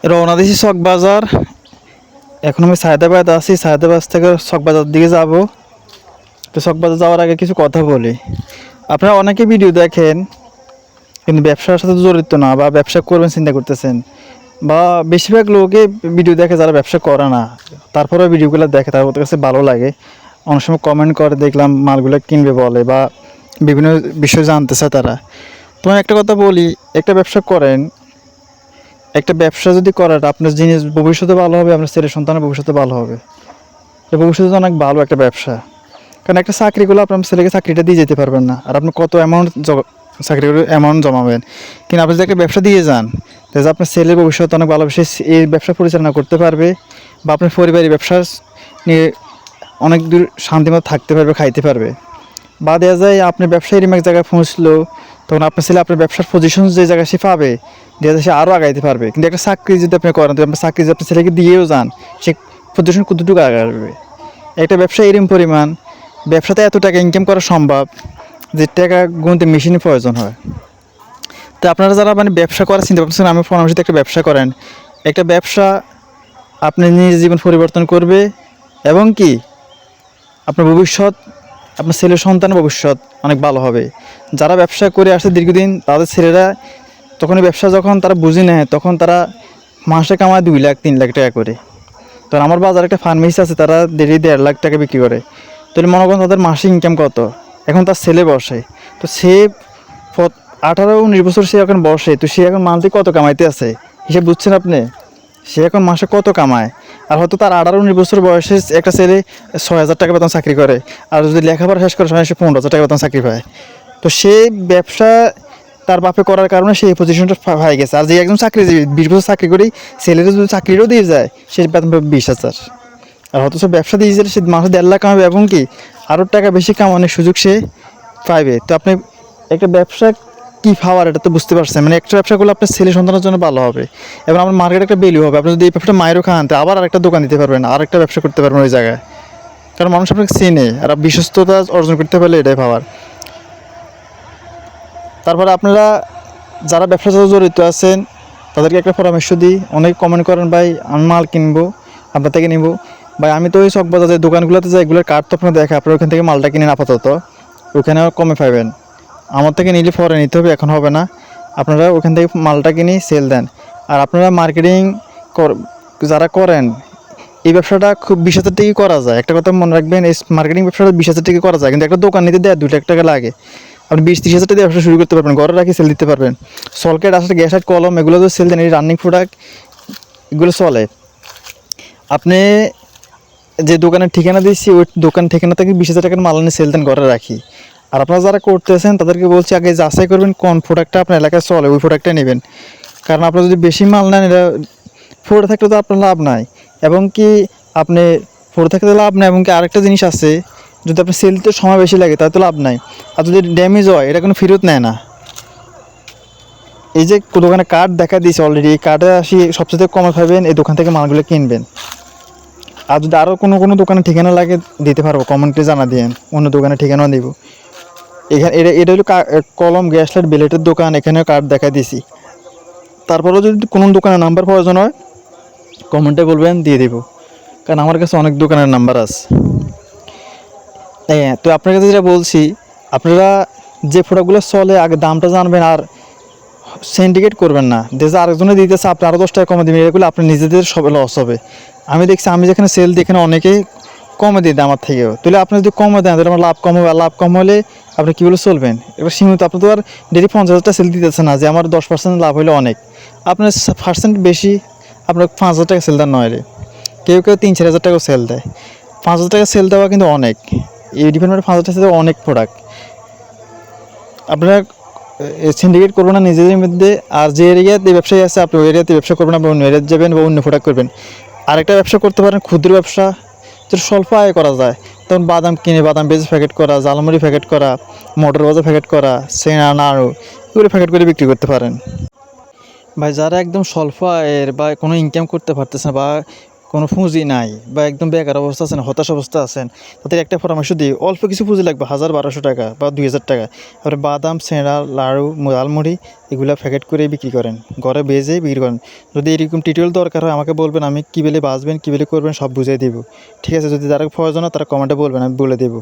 রওনা দিয়েছি চকবাজার। এখন আমি সায়দাবাদ আছি, সায়দাবাদ থেকে চকবাজার দিকে যাব। তো চকবাজার যাওয়ার আগে কিছু কথা বলি। আপনারা অনেকে ভিডিও দেখেন কিন্তু ব্যবসার সাথে জড়িত না, বা ব্যবসা করবেন চিন্তা করতেছেন, বা বেশিরভাগ লোকে ভিডিও দেখে যারা ব্যবসা করে না, তারপরে ভিডিওগুলো দেখে, তার ওদের কাছে ভালো লাগে। অনেক সময় কমেন্ট করে দেখলাম মালগুলো কিনবে বলে, বা বিভিন্ন বিষয় জানতে চায় তারা। তো আমি একটা কথা বলি, একটা ব্যবসা করেন, একটা ব্যবসা যদি করেন আপনার জিনিস ভবিষ্যতে ভালো হবে, আপনার ছেলে সন্তানের ভবিষ্যতে ভালো হবে। এই ভবিষ্যতে অনেক ভালো একটা ব্যবসা। কারণ একটা চাকরিগুলো আপনার ছেলেকে চাকরিটা দিয়ে যেতে পারবেন না, আর আপনি কত অ্যামাউন্ট চাকরিগুলো অ্যামাউন্ট জমাবেন। কিন্তু আপনি যদি একটা ব্যবসা দিয়ে যান, তাহলে আপনার ছেলের ভবিষ্যৎ অনেক ভালোবেসে এই ব্যবসা পরিচালনা করতে পারবে, বা আপনার পরিবারের ব্যবসা নিয়ে অনেক দূর শান্তিমতো থাকতে পারবে, খাইতে পারবে। বা দেওয়া যায় আপনার ব্যবসায়ীর এক জায়গায় পৌঁছলো, তখন আপনার ছেলে আপনার ব্যবসার পজিশন যে জায়গায় সে পাবে, দেওয়া যায় সে আরও আগাইতে পারবে। কিন্তু একটা চাকরি যদি আপনি করেন, তো আপনার চাকরি যদি আপনার ছেলেকে দিয়েও যান, সে পজিশন কতটুকু আগাবে। একটা ব্যবসা এরকম পরিমাণ, ব্যবসাতে এত টাকা ইনকাম করা সম্ভব যে টাকা গুনতে মেশিনের প্রয়োজন হয়। তো আপনারা যারা মানে ব্যবসা করার চিন্তা করছেন, আমি পরামর্শ একটা ব্যবসা করেন। একটা ব্যবসা আপনার নিজের জীবন পরিবর্তন করবে, এবং কি আপনার ভবিষ্যৎ, আপনার ছেলে সন্তানের ভবিষ্যৎ অনেক ভালো হবে। যারা ব্যবসা করে আসছে দীর্ঘদিন, তাদের ছেলেরা তখন ব্যবসা যখন তারা বুঝে নেয়, তখন তারা মাসে কামায় 2 লাখ 3 লাখ টাকা করে। তো আমার বাজারে একটা ফার্মেসি আছে, তারা 1.5 লাখ টাকা বিক্রি করে। তাহলে মনে করেন তাদের মাসে ইনকাম কত। এখন তার ছেলে বসে, তো সে 18-19 বছর সে এখন বসে, তো সে এখন মান্থলি কত কামাইতে আছে হিসেব বুঝছেন আপনি। সে এখন মাসে কত কামায়। আর হয়তো তার 18-19 বছর বয়সে একটা ছেলে 6,000 টাকা বেতন চাকরি করে, আর যদি লেখাপড়া শেষ করে সে 15,000 টাকা বেতন চাকরি পায়। তো সে ব্যবসা তার বাপে করার কারণে সে এই পজিশনটা পাই গেছে। আর যে একজন চাকরিজীবী 20 বছর চাকরি করেই ছেলেরা যদি চাকরিরও দিয়ে যায়, সে বেতন পাবে 20,000। আর হয়তো সে ব্যবসা দিয়ে সে মাসে 1.5 লাখ কামাবে, এবং কি আরও টাকা বেশি কামানোর সুযোগ সে পাইবে। তো আপনি একটা ব্যবসা কী পাওয়ার, এটা তো বুঝতে পারছেন। মানে একটা ব্যবসা করলে আপনার ছেলে সন্তানের জন্য ভালো হবে, এবং আপনার মার্কেটে একটা ভ্যালু হবে। আপনি যদি এই ব্যবসাটা মায়েরও খান, আবার আরেকটা দোকান দিতে পারবেন, আরেকটা ব্যবসা করতে পারবেন ওই জায়গায়। কারণ মানুষ আপনাকে চেনে, আর বিশ্বস্ততা অর্জন করতে পারলে এটাই পাওয়ার। তারপরে আপনারা যারা ব্যবসার সাথে জড়িত আছেন, তাদেরকে একটা পরামর্শ দিই। অনেক কমেন্ট করেন, ভাই আমি মাল কিনবো, আপনার থেকে নিব। ভাই আমি তো ওই চকবাজার যে দোকানগুলোতে যাই, এগুলোর কার্ড তো আপনার দেখে, আপনারা ওখান থেকে মালটা কিনেন আপাতত, ওখানেও কমে পাবেন। আমার থেকে নিলে পরে নিতে হবে, এখন হবে না। আপনারা ওখান থেকে মালটা কিনে সেল দেন। আর আপনারা মার্কেটিং যারা করেন, এই ব্যবসাটা খুব 20,000 টাকা করা যায়। একটা কথা মনে রাখবেন, এই মার্কেটিং ব্যবসাটা 20,000 টাকা করা যায়, কিন্তু একটা দোকান নিতে দেয় 2 লাখ টাকা লাগে। আপনি 20-30 হাজার টাকা দিয়ে ব্যবসা শুরু করতে পারবেন, ঘরে রাখি সেল দিতে পারবেন। সলকেট আসলে গ্যাস আর কলম, এগুলো তো সেল দেন, এই রানিং প্রোডাক্ট এগুলো চলে। আপনি যে দোকানের ঠিকানা দিচ্ছি, ওই দোকান ঠিকানা থেকে 20,000 টাকার মাল নিয়ে সেল দেন, ঘরে রাখি। আর আপনারা যারা করতেছেন তাদেরকে বলছি, আগে যাচাই করবেন কোন প্রোডাক্টটা আপনার এলাকায় চলে, ওই প্রোডাক্টটা নেবেন। কারণ আপনারা যদি বেশি মাল নেন, এটা পড়ে থাকলে তো আপনার লাভ নাই। এবং কি আপনি পড়ে থাকতে লাভ নাই, এবং কি আরেকটা জিনিস আছে, যদি আপনার সেল দিতে সময় বেশি লাগে তাহলে তো লাভ নাই। আর যদি ড্যামেজ হয়, এটা কোনো ফেরত নেয় না। এই যে দোকানে কার্ড দেখা দিয়েছে অলরেডি, এই কার্ডে আসি সবচেয়ে কমে পাবেন, এই দোকান থেকে মালগুলো কিনবেন। আর যদি আরও কোনো দোকানে ঠিকানা লাগে দিতে পারবো, কমেন্টে জানা দিন, অন্য দোকানে ঠিকানাও দিব। এখানে এটা হলো কলম, গ্যাস লাইট, বেলেটের দোকান, এখানেও কার্ড দেখা দিয়েছি। তারপরেও যদি কোনো দোকানের নাম্বার প্রয়োজন হয়, কমেন্টে বলবেন, দিয়ে দেবো। কারণ আমার কাছে অনেক দোকানের নাম্বার আছে। হ্যাঁ, তো আপনার কাছে যেটা বলছি, আপনারা যে প্রোডাক্টগুলো চলে আগে দামটা জানবেন, আর সিন্ডিকেট করবেন না। যে আরেকজনে দিতেছে আপনি আরও 10 টাকা কমে দেবেন, এগুলো আপনার নিজেদের সব লস হবে। আমি দেখছি, আমি যেখানে সেল দিই এখানে অনেকেই কমে দিয়ে দেয় আমার থেকেও। তাহলে আপনি যদি কমে দেন, তাহলে আমার লাভ কম হবে, আর লাভ কম হলে আপনি কীগুলো চলবেন। এবার সীমিত, আপনি তো আর ডেলি 50,000 টাকা সেল দিতেছে না যে আমার 10% লাভ হলে অনেক। আপনার পার্সেন্ট বেশি, আপনার 5,000 টাকা সেল দেন নয় রে, কেউ 3-4 হাজার টাকাও সেল দেয়। 5,000 টাকা সেল দেওয়া কিন্তু অনেক, এই ডিপার্টমেন্টে 5,000 টাকা অনেক প্রোডাক্ট। আপনারা সিন্ডিকেট করবেন না নিজেদের মধ্যে। আর যে এরিয়াতে ব্যবসায়ী আছে, আপনি ওই এরিয়াতে ব্যবসা করবেন না, অন্য এরিয়াতে যাবেন বা অন্য প্রোডাক্ট করবেন। আরেকটা ব্যবসা করতে পারেন, ক্ষুদ্র ব্যবসা, যেটা স্বল্প আয় করা যায়। তখন বাদাম কিনে বাদাম বেজে প্যাকেট করা, জালমুড়ি প্যাকেট করা, মটর ভাজা প্যাকেট করা, সেনা নাড়ু, এগুলো প্যাকেট করে বিক্রি করতে পারেন। ভাই যারা একদম স্বল্প আয়ের বা কোনো ইনকাম করতে পারতেছে না, বা কোনো পুঁজি নাই বা একদম বেকার অবস্থা আছেন, হতাশ অবস্থা আছেন, তাদের একটা পরামর্শ দিই, অল্প কিছু পুঁজি লাগবে, 1000-1200 টাকা বা 2000 টাকা। তারপরে বাদাম, সিঙ্গাড়া, লাড়ু, ঝালমুড়ি এগুলা প্যাকেট করে বিক্রি করেন, ঘরে বেজে বিক্রি করেন। যদি এরকম টিউটোরিয়াল দরকার হয় আমাকে বলবেন, আমি কীভাবে বাজবেন, কীভাবে করবেন সব বুঝিয়ে দিব। ঠিক আছে, যদি তারা প্রয়োজন হয় তারা কমেন্টে বলবেন, আমি বলে দেবো।